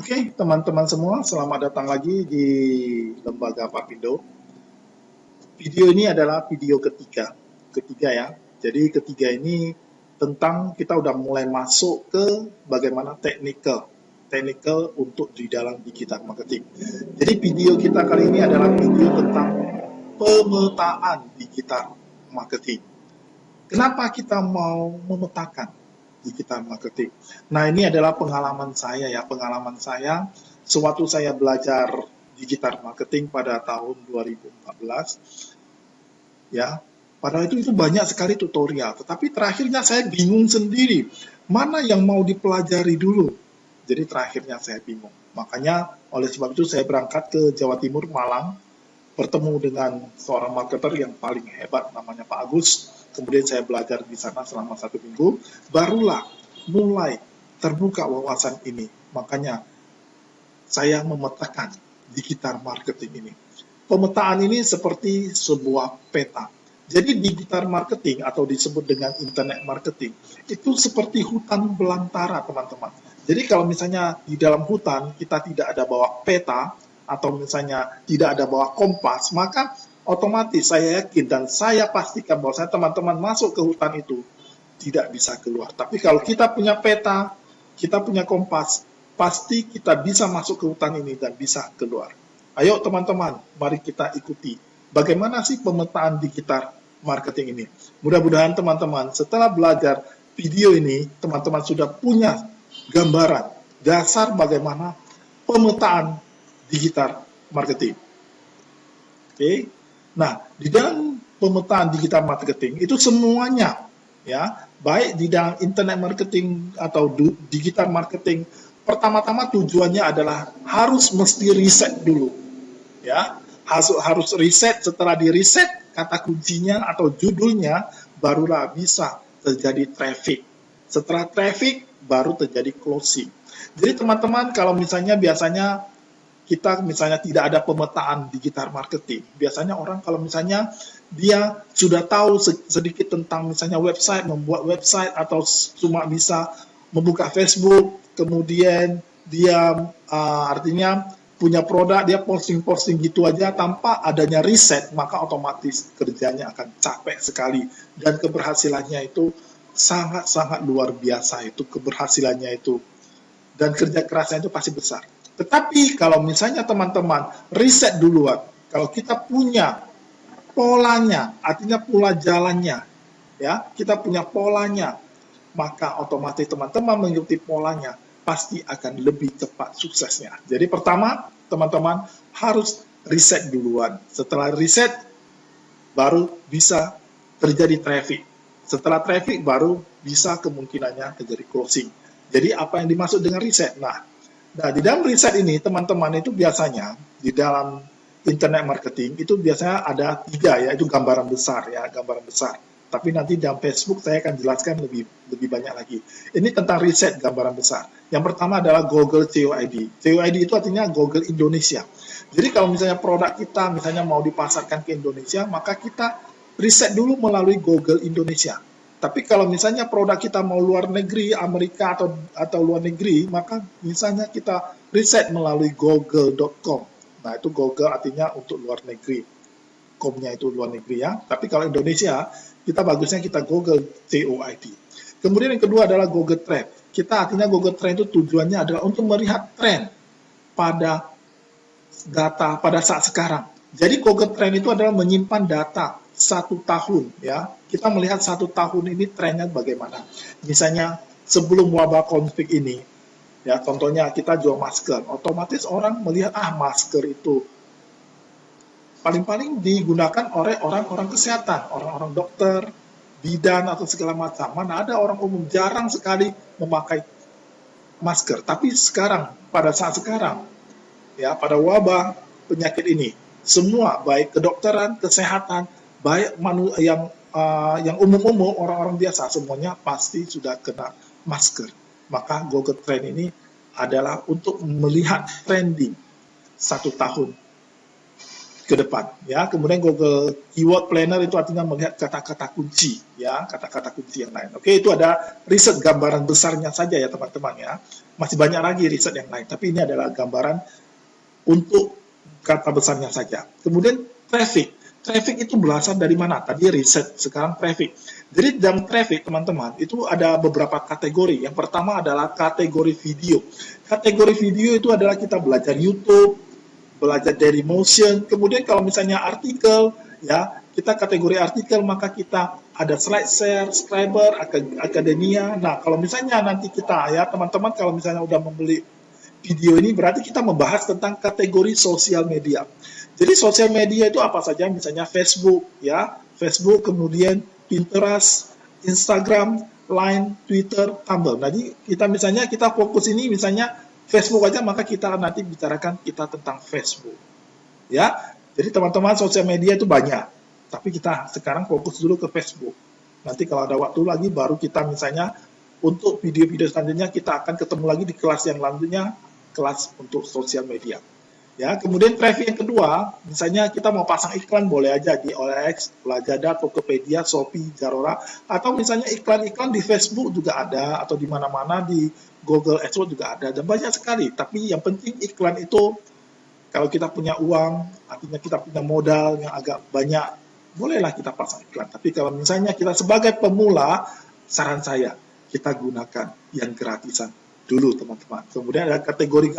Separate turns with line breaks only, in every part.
Oke, teman-teman semua, selamat datang lagi di Lembaga Papindo. Video ini adalah video ketiga ya. Jadi ketiga ini tentang kita udah mulai masuk ke bagaimana teknikal untuk di dalam digital marketing. Jadi video kita kali ini adalah video tentang pemetaan digital marketing. Kenapa kita mau memetakan digital marketing? Nah, ini adalah pengalaman saya ya, pengalaman saya sewaktu saya belajar digital marketing pada tahun 2014 ya. Padahal itu banyak sekali tutorial, tetapi terakhirnya saya bingung sendiri, mana yang mau dipelajari dulu. Jadi terakhirnya saya bingung. Makanya oleh sebab itu saya berangkat ke Jawa Timur, Malang, bertemu dengan seorang marketer yang paling hebat namanya Pak Agus. Kemudian saya belajar di sana selama 1 minggu, barulah mulai terbuka wawasan ini. Makanya saya memetakan digital marketing ini. Pemetaan ini seperti sebuah peta. Jadi digital marketing atau disebut dengan internet marketing itu seperti hutan belantara, teman-teman. Jadi kalau misalnya di dalam hutan kita tidak ada bawa peta atau misalnya tidak ada bawa kompas, maka otomatis saya yakin dan saya pastikan bahwa teman-teman masuk ke hutan itu tidak bisa keluar. Tapi kalau kita punya peta, kita punya kompas, pasti kita bisa masuk ke hutan ini dan bisa keluar. Ayo teman-teman, mari kita ikuti. Bagaimana sih pemetaan digital marketing ini? Mudah-mudahan teman-teman setelah belajar video ini, teman-teman sudah punya gambaran dasar bagaimana pemetaan digital marketing. Oke. Nah, di dalam pemetaan digital marketing itu semuanya ya, baik di dalam internet marketing atau digital marketing, pertama-tama tujuannya adalah harus mesti riset dulu ya, harus riset. Setelah di riset kata kuncinya atau judulnya, barulah bisa terjadi traffic. Setelah traffic baru terjadi closing. Jadi teman-teman, kalau misalnya biasanya kita misalnya tidak ada pemetaan digital marketing, biasanya orang kalau misalnya dia sudah tahu sedikit tentang misalnya website, membuat website atau cuma bisa membuka Facebook, kemudian dia artinya punya produk, dia posting-posting gitu aja tanpa adanya riset, maka otomatis kerjanya akan capek sekali dan keberhasilannya itu sangat-sangat luar biasa, itu keberhasilannya itu, dan kerja kerasnya itu pasti besar. Tetapi kalau misalnya teman-teman riset duluan, kalau kita punya polanya, artinya pola jalannya, ya, kita punya polanya, maka otomatis teman-teman mengikuti polanya pasti akan lebih cepat suksesnya. Jadi pertama, teman-teman harus riset duluan. Setelah riset, baru bisa terjadi traffic. Setelah traffic, baru bisa kemungkinannya terjadi closing. Jadi apa yang dimaksud dengan riset? Nah, di dalam riset ini, teman-teman itu biasanya di dalam internet marketing itu biasanya ada 3 ya, itu gambaran besar ya, gambaran besar. Tapi nanti dalam Facebook saya akan jelaskan lebih banyak lagi. Ini tentang riset gambaran besar. Yang pertama adalah Google COID. COID itu artinya Google Indonesia. Jadi kalau misalnya produk kita misalnya mau dipasarkan ke Indonesia, maka kita riset dulu melalui Google Indonesia. Tapi kalau misalnya produk kita mau luar negeri, Amerika atau luar negeri, maka misalnya kita riset melalui google.com. Nah, itu Google artinya untuk luar negeri. Com-nya itu luar negeri ya. Tapi kalau Indonesia, kita bagusnya kita Google COID. Kemudian yang kedua adalah Google Trend. Kita artinya Google Trend itu tujuannya adalah untuk melihat tren pada data pada saat sekarang. Jadi Google Trend itu adalah menyimpan data 1 tahun ya. Kita melihat 1 tahun ini trennya bagaimana. Misalnya sebelum wabah COVID ini, ya contohnya kita jual masker, otomatis orang melihat masker itu paling-paling digunakan oleh orang-orang kesehatan, orang-orang dokter, bidan atau segala macam. Mana ada orang umum, jarang sekali memakai masker. Tapi sekarang, pada saat sekarang, ya pada wabah penyakit ini, semua baik kedokteran, kesehatan, baik yang umum-umum, orang-orang biasa, semuanya pasti sudah kena masker. Maka Google Trend ini adalah untuk melihat trending 1 tahun ke depan ya. Kemudian Google Keyword Planner itu artinya melihat kata-kata kunci ya, kata-kata kunci yang lain. Oke, itu ada riset gambaran besarnya saja ya teman-teman ya. Masih banyak lagi riset yang lain, tapi ini adalah gambaran untuk kata besarnya saja. Kemudian traffic. Traffic itu berasal dari mana? Tadi riset, sekarang traffic. Jadi dalam traffic, teman-teman, itu ada beberapa kategori. Yang pertama adalah kategori video. Kategori video itu adalah kita belajar YouTube, belajar dari motion. Kemudian kalau misalnya artikel, ya, kita kategori artikel, maka kita ada slide share, subscriber, akademia. Nah, kalau misalnya nanti kita, ya, teman-teman, kalau misalnya udah membeli video ini berarti kita membahas tentang kategori sosial media. Jadi sosial media itu apa saja? Misalnya Facebook, ya, Facebook, kemudian Pinterest, Instagram, Line, Twitter, Tumblr. Jadi kita fokus ini misalnya Facebook aja, maka kita nanti bicarakan kita tentang Facebook, ya. Jadi teman-teman sosial media itu banyak, tapi kita sekarang fokus dulu ke Facebook. Nanti kalau ada waktu lagi baru kita misalnya untuk video-video selanjutnya kita akan ketemu lagi di kelas yang selanjutnya, kelas untuk sosial media. Ya, kemudian traffic yang kedua, misalnya kita mau pasang iklan boleh aja di OLX, Lazada, Tokopedia, Shopee, Zalora, atau misalnya iklan-iklan di Facebook juga ada, atau di mana-mana di Google AdWords juga ada, dan banyak sekali. Tapi yang penting iklan itu kalau kita punya uang, artinya kita punya modal yang agak banyak, bolehlah kita pasang iklan. Tapi kalau misalnya kita sebagai pemula, saran saya kita gunakan yang gratisan dulu teman-teman. Kemudian ada kategori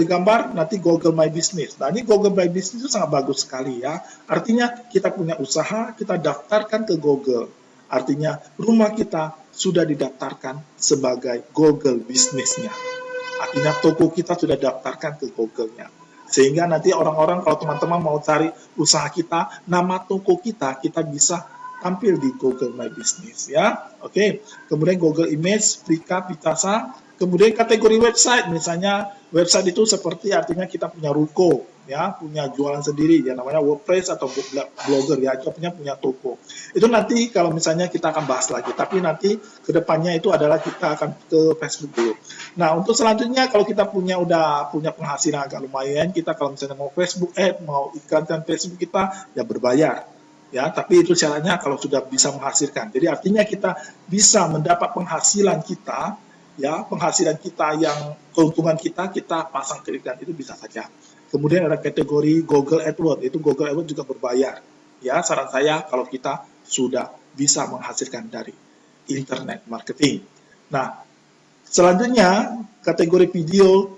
gambar nanti Google My Business. Nah ini Google My Business itu sangat bagus sekali ya. Artinya kita punya usaha, kita daftarkan ke Google. Artinya rumah kita sudah didaftarkan sebagai Google bisnisnya. Artinya toko kita sudah daftarkan ke Google-nya. Sehingga nanti orang-orang kalau teman-teman mau cari usaha kita, nama toko kita bisa tampil di Google My Business ya. Oke. Kemudian Google Image, Flickr, Picasa. Kemudian kategori website, misalnya website itu seperti artinya kita punya ruko ya, punya jualan sendiri ya, namanya WordPress atau blogger ya, itu punya toko. Itu nanti kalau misalnya kita akan bahas lagi, tapi nanti kedepannya itu adalah kita akan ke Facebook dulu. Nah untuk selanjutnya kalau kita udah punya penghasilan agak lumayan, kita kalau misalnya mau Facebook mau iklankan Facebook kita ya berbayar. Ya, tapi itu syaratnya kalau sudah bisa menghasilkan. Jadi artinya kita bisa mendapat penghasilan kita, ya, penghasilan kita yang keuntungan kita pasang ke iklan itu bisa saja. Kemudian ada kategori Google AdWords, itu Google AdWords juga berbayar. Ya, saran saya kalau kita sudah bisa menghasilkan dari internet marketing. Nah, selanjutnya kategori video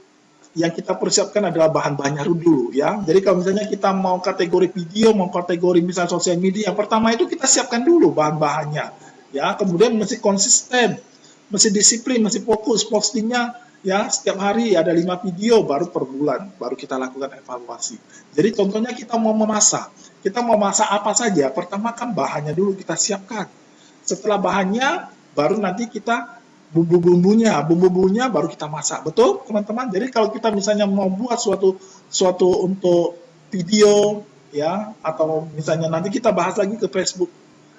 yang kita persiapkan adalah bahan-bahannya dulu ya. Jadi kalau misalnya kita mau kategori video, mau kategori misalnya sosial media, yang pertama itu kita siapkan dulu bahan-bahannya ya. Kemudian mesti konsisten, mesti disiplin, mesti fokus postingnya ya. Setiap hari ada 5 video baru per bulan, baru kita lakukan evaluasi. Jadi contohnya kita mau memasak apa saja, pertama kan bahannya dulu kita siapkan. Setelah bahannya baru nanti kita bumbu-bumbunya baru kita masak, betul teman-teman? Jadi kalau kita misalnya mau buat suatu untuk video ya, atau misalnya nanti kita bahas lagi ke Facebook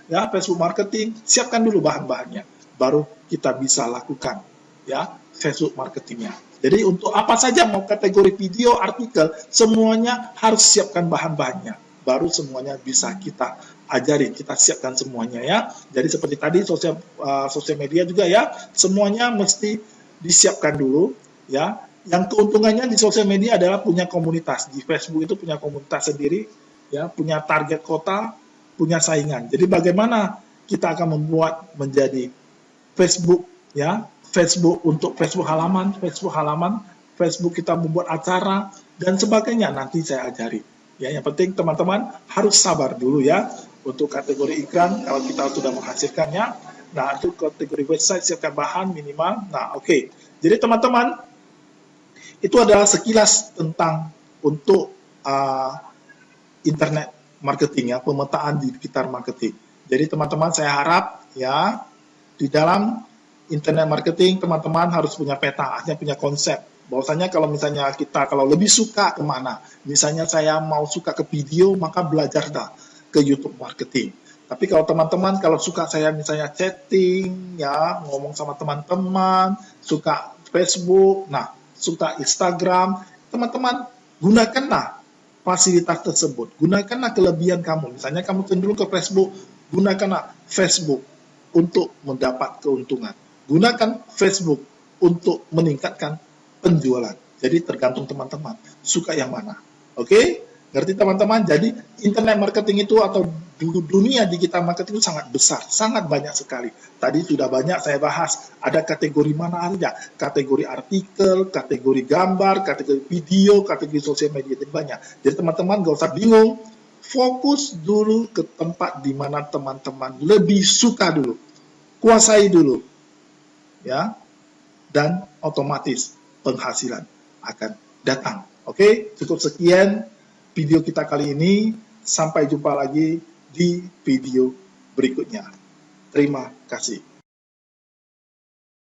ya, Facebook marketing, siapkan dulu bahan-bahannya, baru kita bisa lakukan ya Facebook marketingnya. Jadi untuk apa saja mau kategori video, artikel, semuanya harus siapkan bahan-bahannya, baru semuanya bisa kita ajarin, kita siapkan semuanya ya. Jadi seperti tadi sosial media juga ya, semuanya mesti disiapkan dulu ya. Yang keuntungannya di sosial media adalah punya komunitas. Di Facebook itu punya komunitas sendiri ya, punya target kota, punya saingan. Jadi bagaimana kita akan membuat menjadi Facebook ya, Facebook untuk Facebook halaman, Facebook kita membuat acara dan sebagainya, nanti saya ajari. Ya, yang penting teman-teman harus sabar dulu ya untuk kategori iklan kalau kita sudah menghasilkannya. Nah, untuk kategori website siapkan bahan minimal. Nah, oke. Jadi teman-teman itu adalah sekilas tentang untuk internet marketing ya, pemetaan digital marketing. Jadi teman-teman saya harap ya di dalam internet marketing teman-teman harus punya peta, artinya punya konsep. Bahwasanya kalau misalnya kita kalau lebih suka kemana, misalnya saya mau suka ke video, maka belajarlah ke YouTube marketing. Tapi kalau teman-teman kalau suka saya misalnya chatting, ya ngomong sama teman-teman, suka Facebook, nah suka Instagram, teman-teman gunakanlah fasilitas tersebut. Gunakanlah kelebihan kamu. Misalnya kamu cenderung ke Facebook, gunakanlah Facebook untuk mendapat keuntungan. Gunakan Facebook untuk meningkatkan penjualan. Jadi tergantung teman-teman suka yang mana. Oke? Ngerti teman-teman? Jadi internet marketing itu atau dunia digital marketing itu sangat besar, sangat banyak sekali. Tadi sudah banyak saya bahas, ada kategori mana aja, kategori artikel, kategori gambar, kategori video, kategori sosial media, itu banyak. Jadi teman-teman gak usah bingung, fokus dulu ke tempat di mana teman-teman lebih suka dulu, kuasai dulu, ya, dan otomatis penghasilan akan datang. Oke, cukup sekian video kita kali ini. Sampai jumpa lagi di video berikutnya. Terima kasih.